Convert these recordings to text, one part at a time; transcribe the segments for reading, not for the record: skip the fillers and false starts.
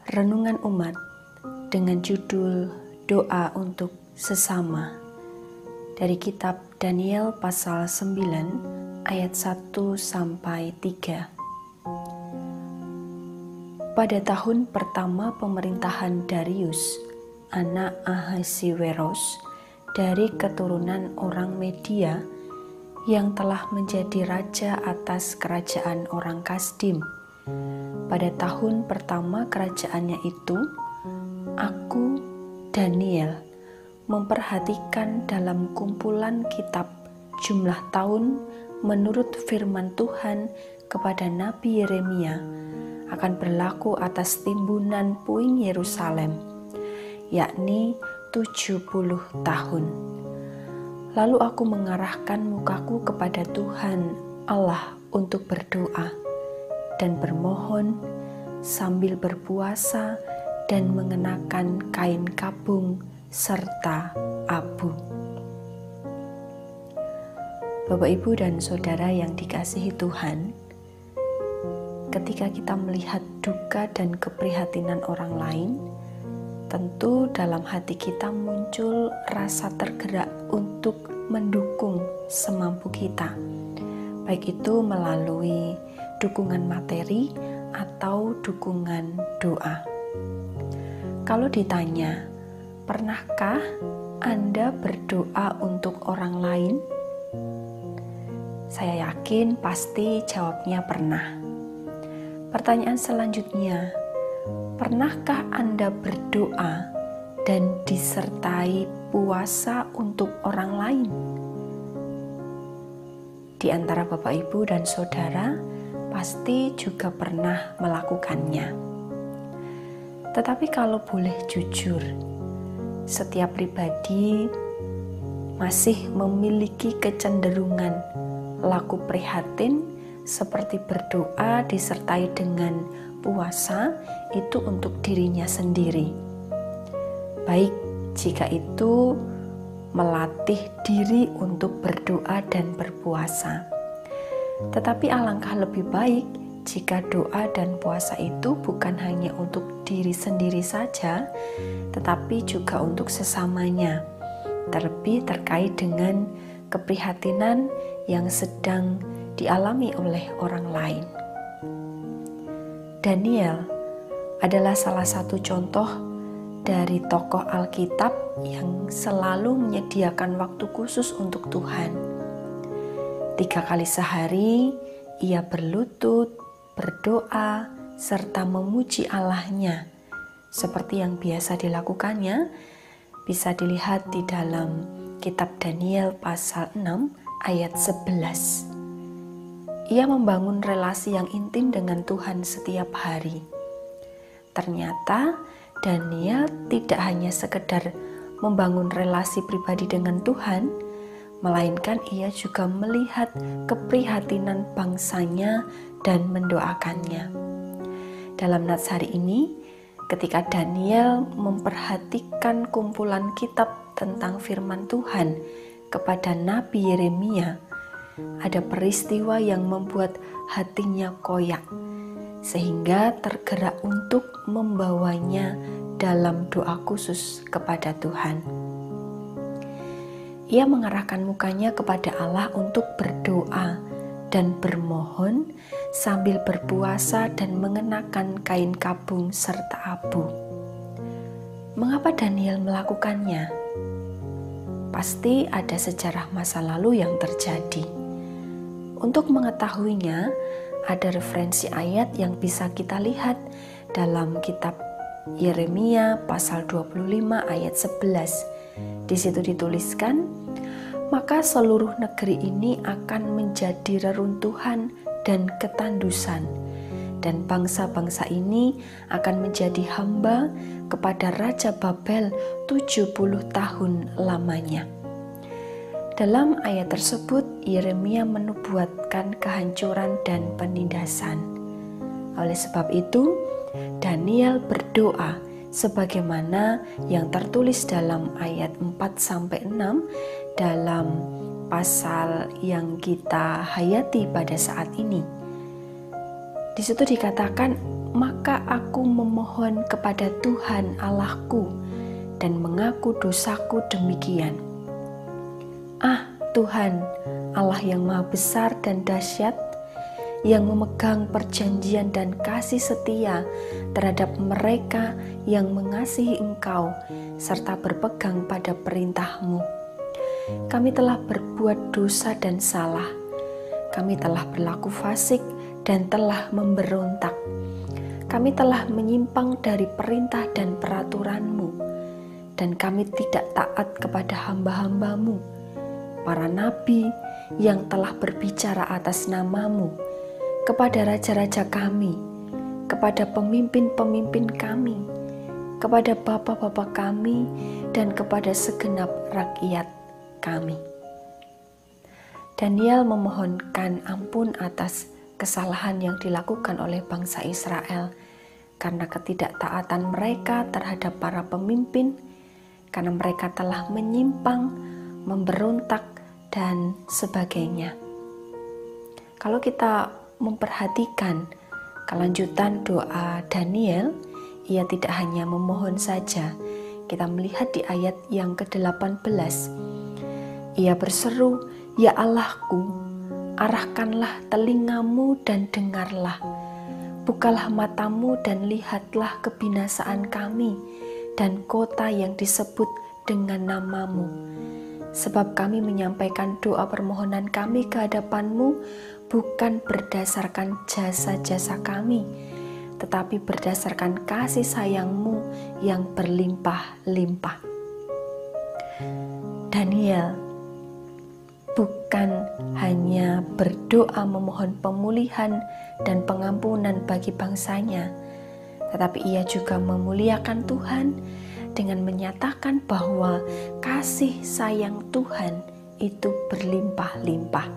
Renungan Umat dengan judul Doa untuk Sesama dari kitab Daniel pasal 9 ayat 1-3. Pada tahun pertama pemerintahan Darius, anak Ahasiweros, dari keturunan orang Media yang telah menjadi raja atas kerajaan orang Kasdim. Pada tahun pertama kerajaannya itu, aku, Daniel, memperhatikan dalam kumpulan kitab jumlah tahun menurut firman Tuhan kepada Nabi Yeremia akan berlaku atas timbunan puing Yerusalem, yakni 70 tahun. Lalu aku mengarahkan mukaku kepada Tuhan Allah untuk berdoa dan bermohon sambil berpuasa dan mengenakan kain kabung serta abu. Bapak, Ibu, dan Saudara yang dikasihi Tuhan, ketika kita melihat duka dan keprihatinan orang lain, tentu dalam hati kita muncul rasa tergerak untuk mendukung semampu kita, baik itu melalui dukungan materi atau dukungan doa. Kalau ditanya, pernahkah Anda berdoa untuk orang lain? Saya yakin pasti jawabnya pernah. Pertanyaan selanjutnya, pernahkah Anda berdoa dan disertai puasa untuk orang lain? Di antara Bapak, Ibu, dan Saudara pasti juga pernah melakukannya. Tetapi kalau boleh jujur, setiap pribadi masih memiliki kecenderungan laku prihatin seperti berdoa disertai dengan puasa itu untuk dirinya sendiri. Baik jika itu melatih diri untuk berdoa dan berpuasa. Tetapi alangkah lebih baik jika doa dan puasa itu bukan hanya untuk diri sendiri saja, tetapi juga untuk sesamanya, terlebih terkait dengan keprihatinan yang sedang dialami oleh orang lain. Daniel adalah salah satu contoh dari tokoh Alkitab yang selalu menyediakan waktu khusus untuk Tuhan. 3 kali sehari ia berlutut, berdoa, serta memuji Allahnya. Seperti yang biasa dilakukannya, bisa dilihat di dalam kitab Daniel pasal 6 ayat 11. Ia membangun relasi yang intim dengan Tuhan setiap hari. Ternyata Daniel tidak hanya sekedar membangun relasi pribadi dengan Tuhan, melainkan ia juga melihat keprihatinan bangsanya dan mendoakannya. Dalam nats hari ini, ketika Daniel memperhatikan kumpulan kitab tentang firman Tuhan kepada Nabi Yeremia, ada peristiwa yang membuat hatinya koyak, sehingga tergerak untuk membawanya dalam doa khusus kepada Tuhan. Ia mengarahkan mukanya kepada Allah untuk berdoa dan bermohon sambil berpuasa dan mengenakan kain kabung serta abu. Mengapa Daniel melakukannya? Pasti ada sejarah masa lalu yang terjadi. Untuk mengetahuinya, ada referensi ayat yang bisa kita lihat dalam kitab Yeremia pasal 25 ayat 11. Di situ dituliskan, maka seluruh negeri ini akan menjadi reruntuhan dan ketandusan, dan bangsa-bangsa ini akan menjadi hamba kepada Raja Babel 70 tahun lamanya. Dalam ayat tersebut, Yeremia menubuatkan kehancuran dan penindasan. Oleh sebab itu, Daniel berdoa sebagaimana yang tertulis dalam ayat 4-6 dalam pasal yang kita hayati pada saat ini. Di situ dikatakan, maka aku memohon kepada Tuhan Allahku dan mengaku dosaku demikian. Ah Tuhan, Allah yang maha besar dan dahsyat, yang memegang perjanjian dan kasih setia terhadap mereka yang mengasihi Engkau serta berpegang pada perintah-Mu. Kami telah berbuat dosa dan salah. Kami telah berlaku fasik dan telah memberontak. Kami telah menyimpang dari perintah dan peraturan-Mu, dan kami tidak taat kepada hamba-hamba-Mu, para nabi yang telah berbicara atas nama-Mu, kepada raja-raja kami, kepada pemimpin-pemimpin kami, kepada bapa-bapa kami, dan kepada segenap rakyat kami. Daniel memohonkan ampun atas kesalahan yang dilakukan oleh bangsa Israel karena ketidaktaatan mereka terhadap para pemimpin, karena mereka telah menyimpang, memberontak, dan sebagainya. Kalau kita memperhatikan kelanjutan doa Daniel, ia tidak hanya memohon saja. Kita melihat di ayat yang ke-18, ia berseru, "Ya Allahku, arahkanlah telingamu dan dengarlah. Bukalah matamu dan lihatlah kebinasaan kami dan kota yang disebut dengan nama-Mu. Sebab kami menyampaikan doa permohonan kami ke hadapan-Mu bukan berdasarkan jasa-jasa kami, tetapi berdasarkan kasih sayang-Mu yang berlimpah-limpah." Daniel bukan hanya berdoa memohon pemulihan dan pengampunan bagi bangsanya, tetapi ia juga memuliakan Tuhan dengan menyatakan bahwa kasih sayang Tuhan itu berlimpah-limpah.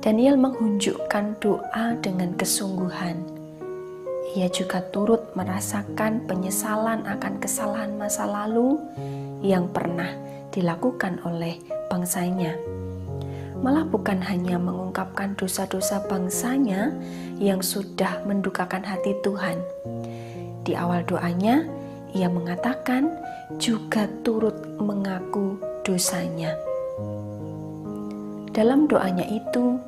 Daniel menghunjukkan doa dengan kesungguhan. Ia juga turut merasakan penyesalan akan kesalahan masa lalu yang pernah dilakukan oleh bangsanya. Malah bukan hanya mengungkapkan dosa-dosa bangsanya yang sudah mendukakan hati Tuhan. Di awal doanya, ia mengatakan juga turut mengaku dosanya. Dalam doanya itu,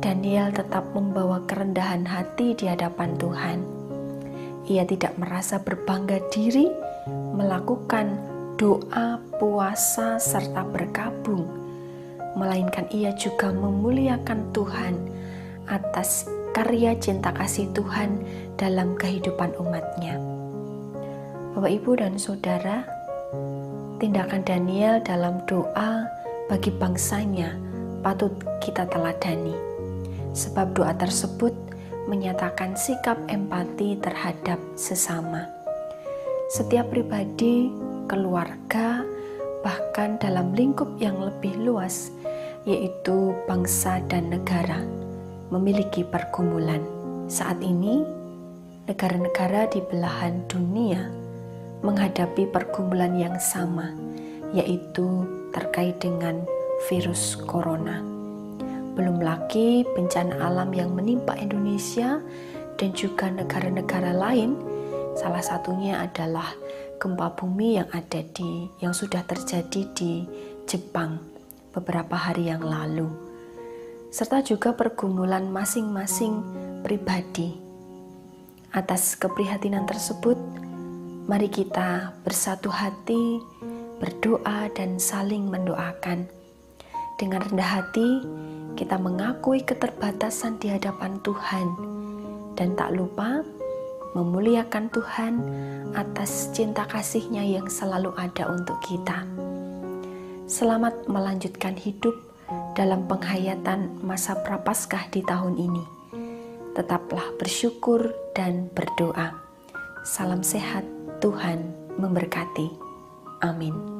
Daniel tetap membawa kerendahan hati di hadapan Tuhan. Ia tidak merasa berbangga diri melakukan doa, puasa, serta berkabung, melainkan ia juga memuliakan Tuhan atas karya cinta kasih Tuhan dalam kehidupan umatnya. Bapak, Ibu, dan Saudara, tindakan Daniel dalam doa bagi bangsanya patut kita teladani, sebab doa tersebut menyatakan sikap empati terhadap sesama. Setiap pribadi, keluarga, bahkan dalam lingkup yang lebih luas, yaitu bangsa dan negara, memiliki pergumulan. Saat ini, negara-negara di belahan dunia menghadapi pergumulan yang sama, yaitu terkait dengan virus corona. Belum lagi bencana alam yang menimpa Indonesia dan juga negara-negara lain. Salah satunya adalah gempa bumi yang sudah terjadi di Jepang beberapa hari yang lalu, serta juga pergumulan masing-masing pribadi. Atas keprihatinan tersebut, mari kita bersatu hati, berdoa dan saling mendoakan. Dengan rendah hati, kita mengakui keterbatasan di hadapan Tuhan dan tak lupa memuliakan Tuhan atas cinta kasih-Nya yang selalu ada untuk kita. Selamat melanjutkan hidup dalam penghayatan masa Prapaskah di tahun ini. Tetaplah bersyukur dan berdoa. Salam sehat, Tuhan memberkati. Amin.